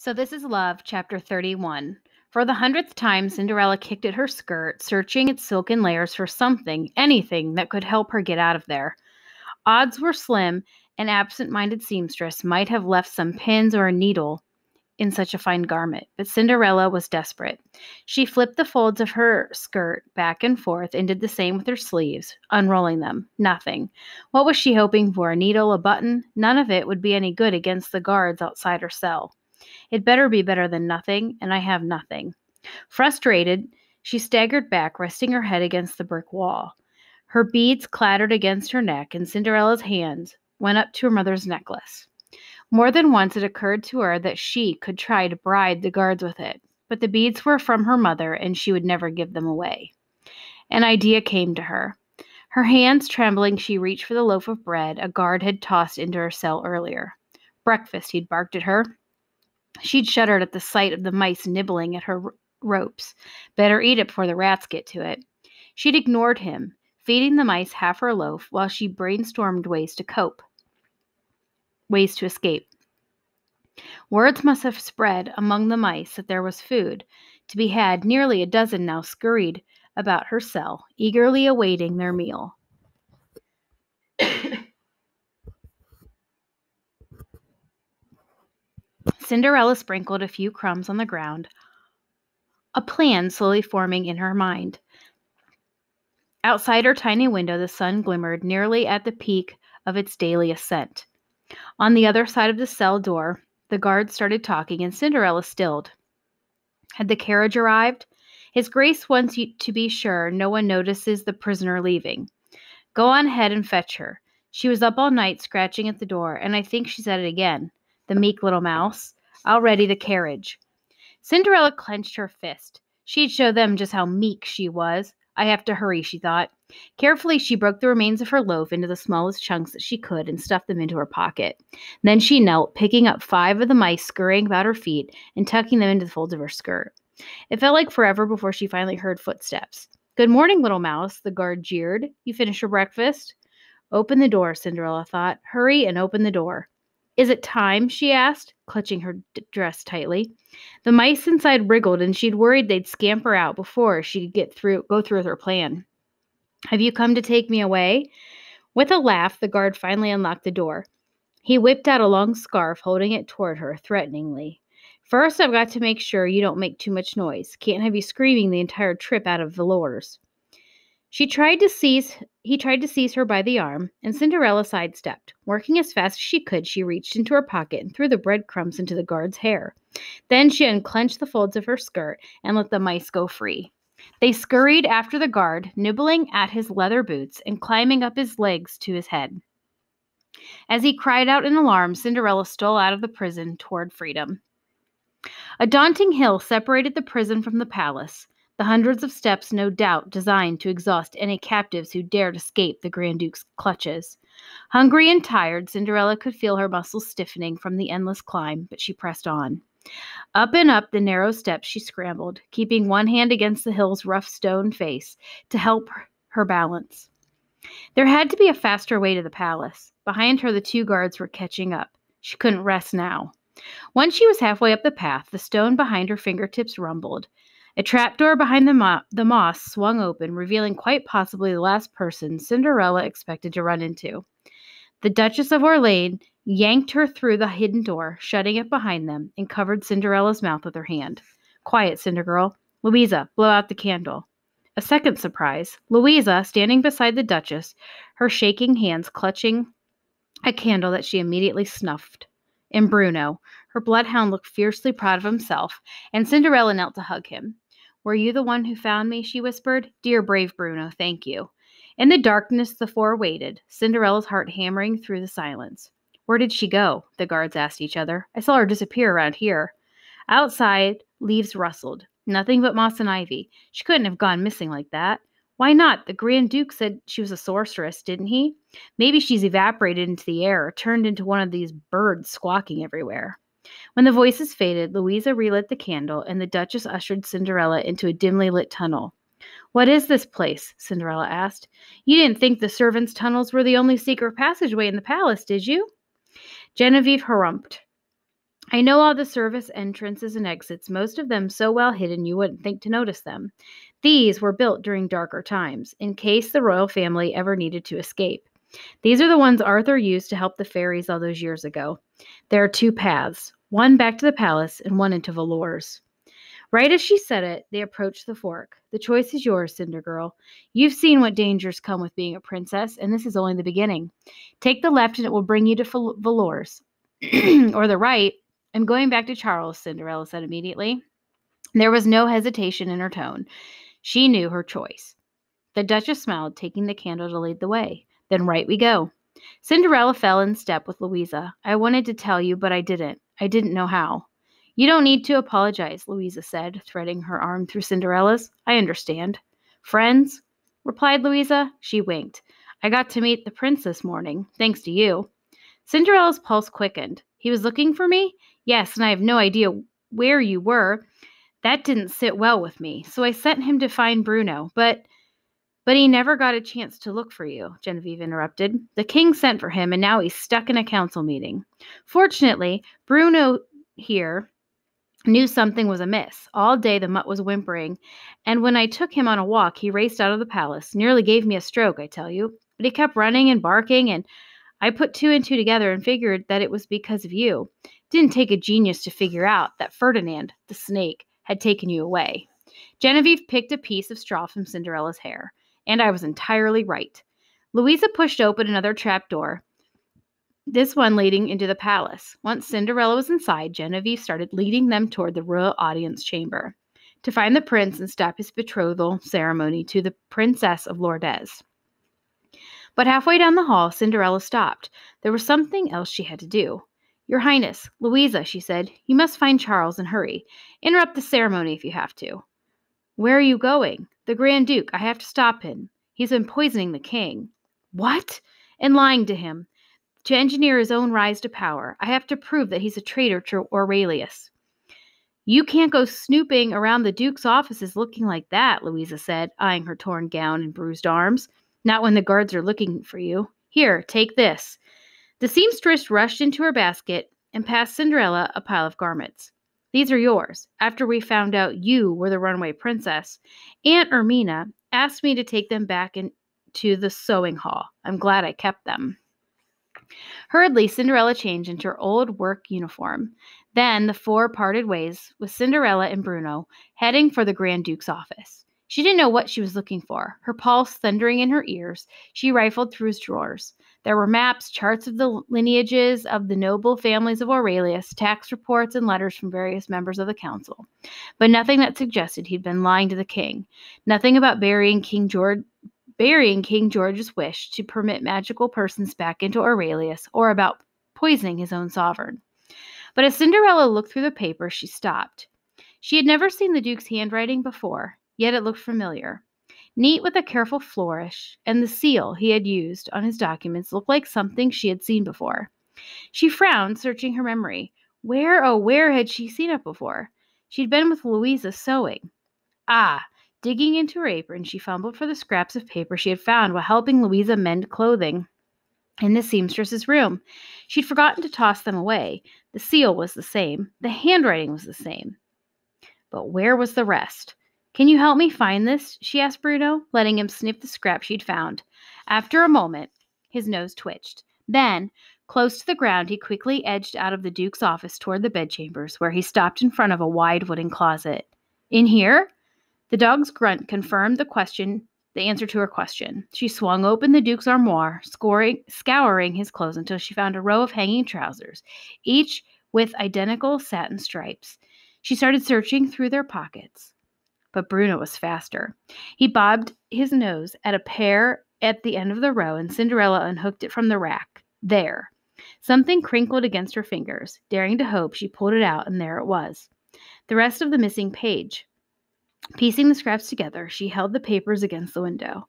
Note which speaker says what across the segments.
Speaker 1: So this is Love, chapter 31. For the 100th time, Cinderella kicked at her skirt, searching its silken layers for something, anything, that could help her get out of there. Odds were slim, an absent-minded seamstress might have left some pins or a needle in such a fine garment, but Cinderella was desperate. She flipped the folds of her skirt back and forth and did the same with her sleeves, unrolling them. Nothing. What was she hoping for? A needle, a button? None of it would be any good against the guards outside her cell. It better be better than nothing, and I have nothing. Frustrated, she staggered back, resting her head against the brick wall. Her beads clattered against her neck, and Cinderella's hands went up to her mother's necklace. More than once it occurred to her that she could try to bribe the guards with it, but the beads were from her mother, and she would never give them away. An idea came to her. Her hands trembling, she reached for the loaf of bread a guard had tossed into her cell earlier. Breakfast, he'd barked at her. She'd shuddered at the sight of the mice nibbling at her ropes. Better eat it before the rats get to it. She'd ignored him, feeding the mice half her loaf while she brainstormed ways to escape. Words must have spread among the mice that there was food to be had. Nearly a dozen now scurried about her cell, eagerly awaiting their meal. Cinderella sprinkled a few crumbs on the ground, a plan slowly forming in her mind. Outside her tiny window, the sun glimmered nearly at the peak of its daily ascent. On the other side of the cell door, the guards started talking, and Cinderella stilled. Had the carriage arrived? His Grace wants you to be sure no one notices the prisoner leaving. Go on ahead and fetch her. She was up all night scratching at the door, and I think she's at it again. The meek little mouse. I'll ready the carriage. Cinderella clenched her fist. She'd show them just how meek she was. I have to hurry, she thought. Carefully, she broke the remains of her loaf into the smallest chunks that she could and stuffed them into her pocket. Then she knelt, picking up 5 of the mice scurrying about her feet and tucking them into the folds of her skirt. It felt like forever before she finally heard footsteps. Good morning, little mouse, the guard jeered. You finished your breakfast? Open the door, Cinderella thought. Hurry and open the door. Is it time? She asked, clutching her dress tightly. The mice inside wriggled, and she'd worried they'd scamper out before she could go through with her plan. Have you come to take me away? With a laugh, the guard finally unlocked the door. He whipped out a long scarf, holding it toward her threateningly. First, I've got to make sure you don't make too much noise. Can't have you screaming the entire trip out of velours. He tried to seize her by the arm, and Cinderella sidestepped. Working as fast as she could, she reached into her pocket and threw the breadcrumbs into the guard's hair. Then she unclenched the folds of her skirt and let the mice go free. They scurried after the guard, nibbling at his leather boots and climbing up his legs to his head. As he cried out in alarm, Cinderella stole out of the prison toward freedom. A daunting hill separated the prison from the palace. The hundreds of steps, no doubt, designed to exhaust any captives who dared escape the Grand Duke's clutches. Hungry and tired, Cinderella could feel her muscles stiffening from the endless climb, but she pressed on. Up and up the narrow steps she scrambled, keeping one hand against the hill's rough stone face to help her balance. There had to be a faster way to the palace. Behind her, the 2 guards were catching up. She couldn't rest now. Once she was halfway up the path, the stone behind her fingertips rumbled. A trapdoor behind the moss swung open, revealing quite possibly the last person Cinderella expected to run into. The Duchess of Orleans yanked her through the hidden door, shutting it behind them, and covered Cinderella's mouth with her hand. Quiet, Cindergirl. Louisa, blow out the candle. A second surprise. Louisa, standing beside the Duchess, her shaking hands clutching a candle that she immediately snuffed. And Bruno. Her bloodhound looked fiercely proud of himself, and Cinderella knelt to hug him. Were you the one who found me? She whispered. Dear brave Bruno, thank you. In the darkness, the 4 waited, Cinderella's heart hammering through the silence. Where did she go? The guards asked each other. I saw her disappear around here. Outside, leaves rustled. Nothing but moss and ivy. She couldn't have gone missing like that. Why not? The Grand Duke said she was a sorceress, didn't he? Maybe she's evaporated into the air or turned into one of these birds squawking everywhere. When the voices faded, Louisa relit the candle, and the Duchess ushered Cinderella into a dimly lit tunnel. What is this place? Cinderella asked. You didn't think the servants' tunnels were the only secret passageway in the palace, did you? Genevieve harumphed. I know all the service entrances and exits, most of them so well hidden you wouldn't think to notice them. These were built during darker times, in case the royal family ever needed to escape. These are the ones Arthur used to help the fairies all those years ago. There are two paths, one back to the palace and one into Valours. Right as she said it, they approached the fork. The choice is yours, Cinder Girl. You've seen what dangers come with being a princess, and this is only the beginning. Take the left and it will bring you to Valours. Or the right. I'm going back to Charles, Cinderella said immediately. There was no hesitation in her tone. She knew her choice. The Duchess smiled, taking the candle to lead the way. Then right we go. Cinderella fell in step with Louisa. I wanted to tell you, but I didn't. I didn't know how. You don't need to apologize, Louisa said, threading her arm through Cinderella's. I understand. Friends? Replied Louisa. She winked. I got to meet the prince this morning, thanks to you. Cinderella's pulse quickened. He was looking for me? Yes, and I have no idea where you were. That didn't sit well with me, so I sent him to find Bruno, but he never got a chance to look for you, Genevieve interrupted. The king sent for him, and now he's stuck in a council meeting. Fortunately, Bruno here knew something was amiss. All day the mutt was whimpering, and when I took him on a walk, he raced out of the palace. Nearly gave me a stroke, I tell you. But he kept running and barking, and I put two and two together and figured that it was because of you. It didn't take a genius to figure out that Ferdinand, the snake, had taken you away. Genevieve picked a piece of straw from Cinderella's hair, and I was entirely right. Louisa pushed open another trap door, this one leading into the palace. Once Cinderella was inside, Genevieve started leading them toward the royal audience chamber to find the prince and stop his betrothal ceremony to the Princess of Lourdes. But halfway down the hall, Cinderella stopped. There was something else she had to do. Your Highness, Louisa, she said, you must find Charles and hurry. Interrupt the ceremony if you have to. Where are you going? The Grand Duke. I have to stop him. He's been poisoning the king. What? And lying to him. To engineer his own rise to power. I have to prove that he's a traitor to Aurelius. You can't go snooping around the Duke's offices looking like that, Louisa said, eyeing her torn gown and bruised arms. Not when the guards are looking for you. Here, take this. The seamstress rushed into her basket and passed Cinderella a pile of garments. These are yours. After we found out you were the runaway princess, Aunt Ermina asked me to take them back into the sewing hall. I'm glad I kept them. Hurriedly, Cinderella changed into her old work uniform. Then the four parted ways, with Cinderella and Bruno heading for the Grand Duke's office. She didn't know what she was looking for. Her pulse thundering in her ears, she rifled through his drawers. There were maps, charts of the lineages of the noble families of Aurelius, tax reports, and letters from various members of the council. But nothing that suggested he'd been lying to the king. Nothing about burying King George's wish to permit magical persons back into Aurelius, or about poisoning his own sovereign. But as Cinderella looked through the paper, she stopped. She had never seen the Duke's handwriting before, yet it looked familiar. Neat with a careful flourish, and the seal he had used on his documents looked like something she had seen before. She frowned, searching her memory. Where, oh, where had she seen it before? She'd been with Louisa sewing. Ah! Digging into her apron, she fumbled for the scraps of paper she had found while helping Louisa mend clothing in the seamstress's room. She'd forgotten to toss them away. The seal was the same. The handwriting was the same. But where was the rest? Can you help me find this? She asked Bruno, letting him sniff the scrap she'd found. After a moment, his nose twitched. Then, close to the ground, he quickly edged out of the Duke's office toward the bedchambers, where he stopped in front of a wide wooden closet. In here? The dog's grunt confirmed the answer to her question. She swung open the Duke's armoire, scouring his clothes until she found a row of hanging trousers, each with identical satin stripes. She started searching through their pockets. But Bruno was faster. He bobbed his nose at a pair at the end of the row, and Cinderella unhooked it from the rack. There. Something crinkled against her fingers. Daring to hope, she pulled it out, and there it was. The rest of the missing page. Piecing the scraps together, she held the papers against the window.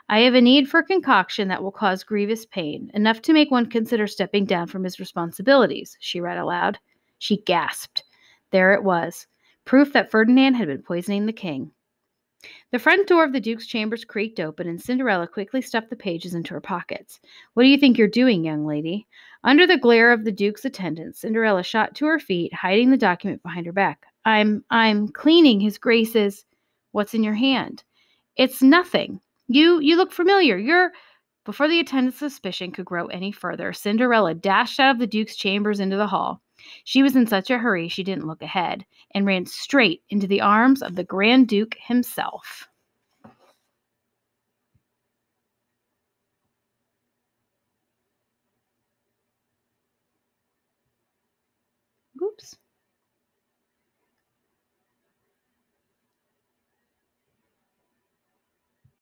Speaker 1: I have a need for concoction that will cause grievous pain, enough to make one consider stepping down from his responsibilities, she read aloud. She gasped. There it was. Proof that Ferdinand had been poisoning the king. The front door of the Duke's chambers creaked open, and Cinderella quickly stuffed the pages into her pockets. What do you think you're doing, young lady? Under the glare of the Duke's attendants, Cinderella shot to her feet, hiding the document behind her back. I'm cleaning his grace's. What's in your hand? It's nothing. You look familiar. You're. Before the attendant's suspicion could grow any further, Cinderella dashed out of the Duke's chambers into the hall. She was in such a hurry she didn't look ahead, and ran straight into the arms of the Grand Duke himself. Oops.